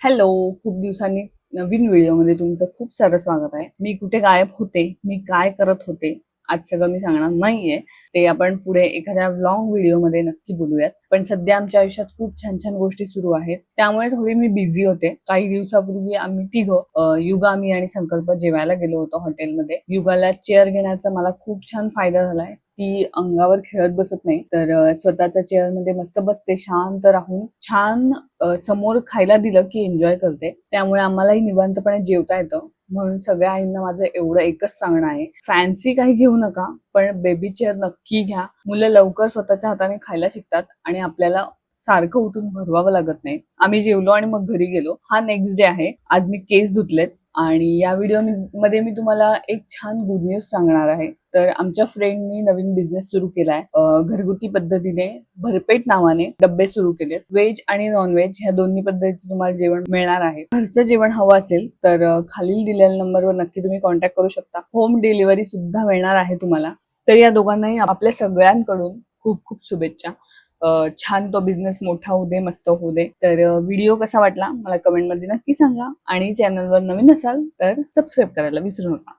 Hello, खूप दिवसांनी नवीन व्हिडिओमध्ये तुमचं खूप सारं स्वागत आहे. मी कुठे गायब होते, मी काय करत होते, आज सगळं मी सांगणार नाहीये. ते आपण पुढे एखाद्या व्लॉग व्हिडिओमध्ये नक्की बोलूयात. पण सध्या आमच्या आयुष्यात खूप छान छान गोष्टी सुरू आहेत. त्यामुळे थोडी मी बिझी होते. काही दिवसापूर्वी आम्ही तिघं युगा, मी आणि संकल्प जेवायला गेलो होतो हॉटेलमध्ये. युगाला चेअर घेण्याचा मला खूप छान फायदा झालाय. ती अंगावर खेळत बसत नाही, तर स्वतःच्या चेअरमध्ये मस्त बसते, शांत राहून छान समोर खायला दिलं की एन्जॉय करते. त्यामुळे आम्हालाही निवांतपणे जेवता येतं. म्हणून सगळ्या आईंना माझं एवढं एकच सांगणं आहे, फॅन्सी काही घेऊ नका, पण बेबी चेअर नक्की घ्या. मुलं लवकर स्वतःच्या हाताने खायला शिकतात आणि आपल्याला सारखं उठून भरवावं लागत नाही. आम्ही जेवलो आणि मग घरी गेलो. हा नेक्स्ट डे आहे. आज मी केस धुतलेत आणि या व्हिडिओ मध्ये मी तुम्हाला एक छान गुड न्यूज सांगणार आहे. तर आमच्या फ्रेंडनी नवीन बिझनेस सुरू केलाय. घरगुती पद्धतीने भरपेट नावाने डब्बे सुरू केलेत. व्हेज आणि नॉन व्हेज ह्या दोन्ही पद्धतीचं तुम्हाला जेवण मिळणार आहे. घरचं जेवण हवं असेल तर खालील दिलेल्या नंबरवर नक्की तुम्ही कॉन्टॅक्ट करू शकता. होम डिलिव्हरी सुद्धा मिळणार आहे तुम्हाला. तर या दोघांनाही आपल्या सगळ्यांकडून खूप खूप शुभेच्छा. छान तो बिझनेस मोठा होऊ दे, मस्त होऊ दे. तर व्हिडिओ कसा वाटला मला कमेंट मध्ये नक्की सांगा आणि चॅनलवर नवीन असाल तर सबस्क्राईब करायला विसरू नका.